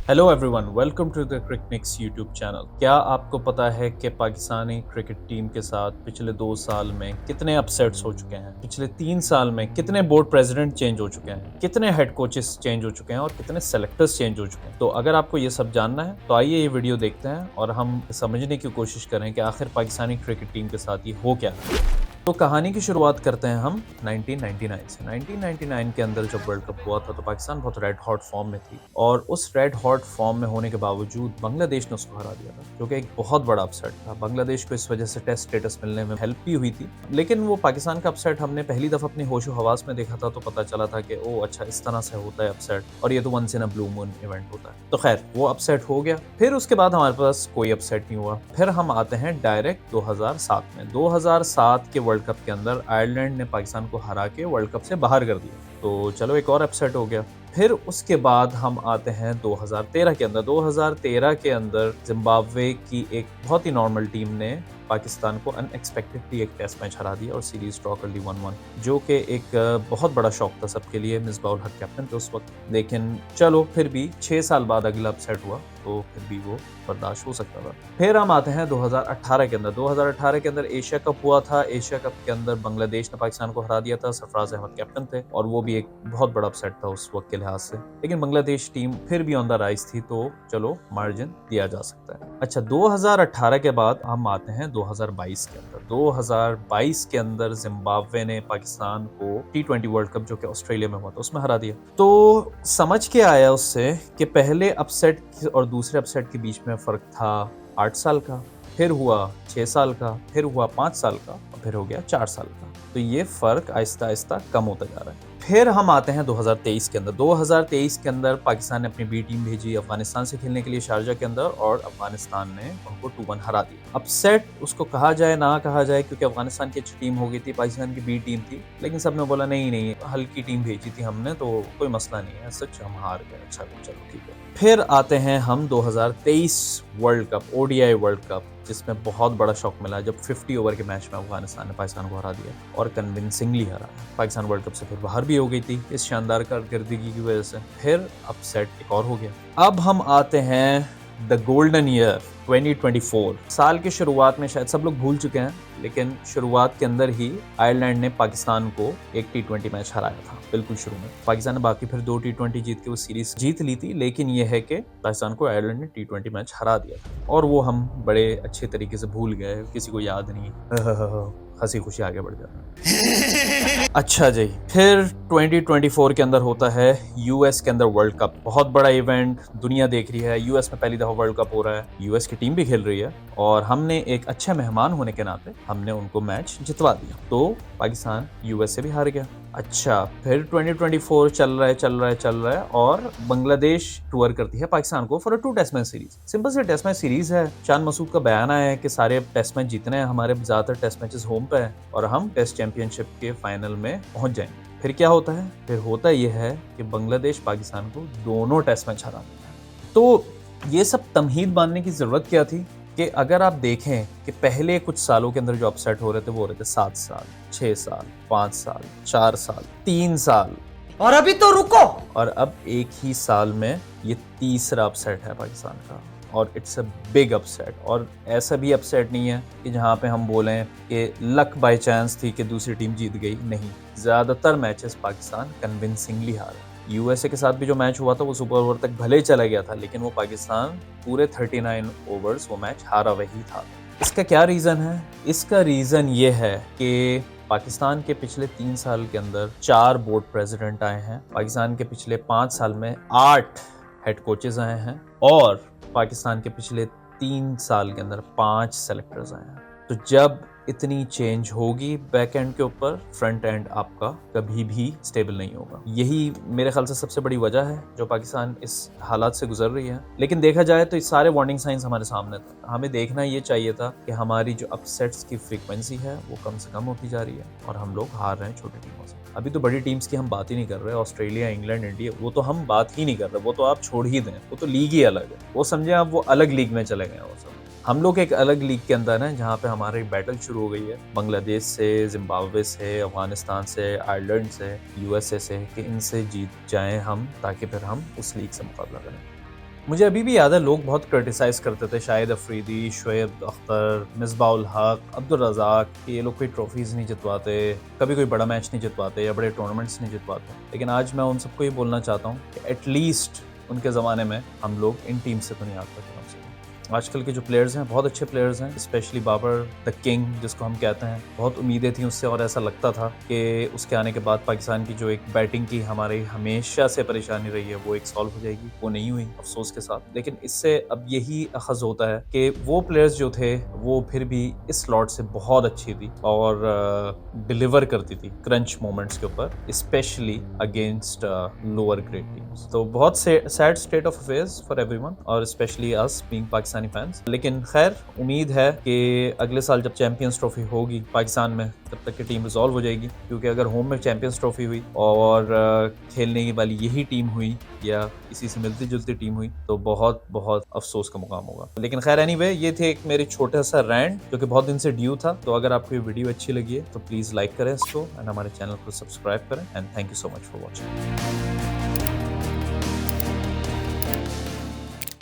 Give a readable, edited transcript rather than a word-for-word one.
Hello everyone, welcome to the Cricnix YouTube channel. क्या आपको पता है कि पाकिस्तानी क्रिकेट टीम के साथ पिछले 2 साल में कितने अपसेट्स हो चुके हैं? पिछले 3 साल में कितने बोर्ड प्रेसिडेंट चेंज हो चुके हैं, कितने हेड कोचेस चेंज हो चुके हैं और कितने सेलेक्टर्स चेंज हो चुके हैं? तो अगर आपको ये सब जानना है तो आइए ये वीडियो देखते हैं और हम समझने की कोशिश करें कि आखिर पाकिस्तानी क्रिकेट टीम के साथ ये हो क्या रहा है। तो कहानी की शुरुआत करते हैं हम 1999 से। 1999 के अंदर जब वर्ल्ड कप हुआ था तो पाकिस्तान बहुत रेड हॉट फॉर्म में थी और उस रेड हॉट फॉर्म में होने के बावजूद बांग्लादेश ने उसको हरा दिया था, जो कि एक बहुत बड़ा अपसेट था। बांग्लादेश को इस वजह से टेस्ट स्टेटस मिलने में हेल्प भी हुई थी, लेकिन वो पाकिस्तान का अपसेट हमने पहली दफा अपनी होशो हवास में देखा था तो पता चला था कि ओ अच्छा, इस तरह से होता है अपसेट और ये तो once in a blue moon event होता है। तो खैर वो अपसेट हो गया। फिर उसके बाद हमारे पास कोई अपसेट नहीं हुआ। फिर हम आते हैं डायरेक्ट 2007 में। 2007 के वर्ल्ड कप के अंदर आयरलैंड ने पाकिस्तान को हरा के वर्ल्ड कप से बाहर कर दिया, तो चलो एक और अपसेट हो गया। फिर उसके बाद हम आते हैं 2013 के अंदर। 2013 के अंदर जिम्बाब्वे की एक बहुत ही नॉर्मल टीम ने पाकिस्तान को अनएक्सपेक्टेडली एक टेस्ट मैच हरा दिया और सीरीज ड्रॉ कर ली 1-1, जो कि एक बहुत बड़ा शौक था सबके लिए। मिसबाह-उल हक कैप्टन थे उस वक्त, लेकिन चलो फिर भी 6 साल बाद अगला अपसेट हुआ तो फिर भी वो बर्दाश्त हो सकता था। फिर हम आते हैं 2018 के अंदर। 2018 के अंदर एशिया कप हुआ था। एशिया कप के अंदर बांग्लादेश ने पाकिस्तान को हरा दिया था। सरफराज अहमद कैप्टन थे और वो भी एक बहुत बड़ा अपसेट था उस वक्त के लिहाज से, लेकिन बांग्लादेश टीम फिर भी ऑन द राइज थी तो चलो मार्जिन दिया जा सकता है। अच्छा, 2018 के बाद हम आते हैं 2022 के अंदर। 2022 के अंदर जिम्बाब्वे ने पाकिस्तान को T20 वर्ल्ड कप, जो कि ऑस्ट्रेलिया में हुआ था, उसमें हरा दिया। तो समझ के आया उससे कि पहले अपसेट और दूसरे अपसेट के बीच में फर्क था 8 साल का, फिर हुआ 6 साल का, फिर हुआ 5 साल का और फिर हो गया 4 साल का। तो ये फर्क आहिस्ता आहिस्ता कम होता जा रहा है। फिर हम आते हैं 2023 के अंदर। 2023 के अंदर पाकिस्तान ने अपनी बी टीम भेजी अफगानिस्तान से खेलने के लिए शारजा के अंदर और अफगानिस्तान ने उनको 2-1 हरा दिया। अपसेट उसको कहा जाए ना कहा जाए, क्योंकि अफगानिस्तान की अच्छी टीम हो गई थी, पाकिस्तान की बी टीम थी, लेकिन सबने बोला नहीं नहीं हल्की टीम भेजी थी हमने तो कोई मसला नहीं है, सच हम हार गए, अच्छा चलो ठीक है। फिर आते हैं हम 2023 world cup, ODI world cup, जिसमें बहुत बड़ा शॉक मिला जब 50 ओवर के मैच में अफगानिस्तान ने पाकिस्तान को हरा दिया और कन्विंसिंगली हरा। पाकिस्तान वर्ल्ड कप से फिर बाहर भी हो गई थी इस शानदार कारकर्दगी की वजह से। फिर अपसेट एक और हो गया। अब हम आते हैं द गोल्डन ईयर 2024। साल की शुरुआत में शायद सब लोग भूल चुके हैं, लेकिन शुरुआत के अंदर ही आयरलैंड ने पाकिस्तान को एक T20 मैच हराया था। बिल्कुल शुरू में पाकिस्तान ने बाकी फिर 2 T20 जीत के वो सीरीज जीत ली थी, लेकिन यह है कि पाकिस्तान को आयरलैंड ने T20 मैच हरा दिया था और वो हम बड़े अच्छे तरीके से भूल गए, किसी को याद नहीं, हंसी खुशी आगे बढ़ जाता है। अच्छा जी, फिर 2024 के अंदर होता है यूएस के अंदर वर्ल्ड कप। बहुत बड़ा इवेंट, दुनिया देख रही है, यूएस में पहली दफा वर्ल्ड कप हो रहा है, यूएस की टीम भी खेल रही है और हमने एक अच्छे मेहमान होने के नाते हमने उनको मैच जितवा दिया, तो पाकिस्तान यूएस से भी हार गया। अच्छा, फिर 2024 चल रहा है और बांग्लादेश टूर करती है पाकिस्तान को for 2 test match series. Simple से टेस्ट मैच सीरीज है। चांद मसूद का बयान आया है कि सारे टेस्ट मैच जीतने हैं, हमारे ज्यादातर टेस्ट मैचेस होम पे है और हम टेस्ट चैंपियनशिप के फाइनल में पहुंच जाएंगे। फिर क्या होता है? फिर होता यह है कि बांग्लादेश पाकिस्तान को दोनों टेस्ट मैच हरा देता है। तो ये सब तमहीद बांधने की जरूरत क्या थी कि अगर आप देखें कि पहले कुछ सालों के अंदर जो अपसेट हो रहे थे वो हो रहे थे 7 साल, 6 साल, 5 साल, 4 साल, 3 साल, और अभी तो रुको। और अब एक ही साल में ये तीसरा अपसेट है पाकिस्तान का और इट्स अ बिग अपसेट। और ऐसा भी अपसेट नहीं है कि जहाँ पे हम बोलें कि लक बाय चांस थी कि दूसरी टीम जीत गई, नहीं, ज्यादातर मैचेस पाकिस्तान कन्विंसिंगली हारा। यूएसए के साथ भी जो मैच हुआ था वो सुपर ओवर तक भले चला गया था, लेकिन वो पाकिस्तान पूरे 39 ओवर्स वो मैच हारा वही था। इसका क्या रीजन है? इसका रीजन ये है कि पाकिस्तान के पिछले 3 साल के अंदर 4 बोर्ड प्रेसिडेंट आए हैं, पाकिस्तान के पिछले 5 साल में 8 हेड कोचेस आए हैं और पाकिस्तान के पिछले 3 साल के अंदर 5 सेलेक्टर्स आए हैं। तो जब इतनी चेंज होगी बैक एंड के ऊपर, फ्रंट एंड आपका कभी भी स्टेबल नहीं होगा। यही मेरे ख्याल से सबसे बड़ी वजह है जो पाकिस्तान इस हालात से गुजर रही है। लेकिन देखा जाए तो इस सारे वार्निंग साइंस हमारे सामने था। हमें देखना ये चाहिए था कि हमारी जो अपसेट्स की फ्रीक्वेंसी है वो कम से कम होती जा रही है और हम लोग हार रहे हैं छोटी टीमों से। अभी तो बड़ी टीम्स की हम बात ही नहीं कर रहे, ऑस्ट्रेलिया, इंग्लैंड, इंडिया, वो तो हम बात ही नहीं कर रहे, वो तो आप छोड़ ही दें, वो तो लीग ही अलग है। वो समझे आप, वो अलग लीग में चले गए वो सब। हम लोग एक अलग लीग के अंदर हैं जहाँ पे हमारी बैटल शुरू हो गई है बांग्लादेश से, जिम्बाब्वे से, अफगानिस्तान से, आयरलैंड से, यूएसए से, कि इनसे जीत जाएं हम ताकि फिर हम उस लीग से मुकाबला करें। मुझे अभी भी याद है लोग बहुत क्रिटिसाइज करते थे शाहिद अफरीदी, शोएब अख्तर, मिसबाउल हक, अब्दुल रज़ाक कि ये लोग कोई ट्रॉफीज़ नहीं जितवाते, कभी कोई बड़ा मैच नहीं जितवाते या बड़े टूर्नामेंट्स नहीं जितवाते। लेकिन आज मैं उन सबको ये बोलना चाहता हूँ कि एटलीस्ट उनके ज़माने में हम लोग इन टीम से तो नहीं हारते थे कम से कम। आजकल के जो प्लेयर्स हैं बहुत अच्छे प्लेयर्स हैं, स्पेशली बाबर द किंग जिसको हम कहते हैं। बहुत उम्मीदें थी उससे और ऐसा लगता था कि उसके आने के बाद पाकिस्तान की जो एक बैटिंग की हमारी हमेशा से परेशानी रही है वो एक सॉल्व हो जाएगी। वो नहीं हुई अफसोस के साथ। लेकिन इससे अब यही अखज़ होता है कि वो प्लेयर्स जो थे वो फिर भी इस स्लॉट से बहुत अच्छी थी और डिलीवर करती थी क्रंच मोमेंट्स के ऊपर, specially against lower grade teams. तो बहुत sad state of affairs for everyone और specially us being Pakistani fans. लेकिन खैर उम्मीद है कि अगले साल जब चैंपियंस ट्रॉफी होगी पाकिस्तान में तब तक की टीम रिजॉल्व हो जाएगी, क्योंकि अगर होम में चैंपियंस ट्रॉफी हुई और खेलने वाली यही टीम हुई या इसी से मिलती जुलती टीम हुई तो बहुत बहुत अफसोस का मुकाम होगा। लेकिन खैर एनीवे, ये थे एक मेरे छोटा सा रैंट जो कि बहुत दिन से ड्यू था। तो अगर आपको ये वीडियो अच्छी लगी है तो प्लीज़ लाइक करें इसको एंड हमारे चैनल को सब्सक्राइब करें and thank you so much for watching.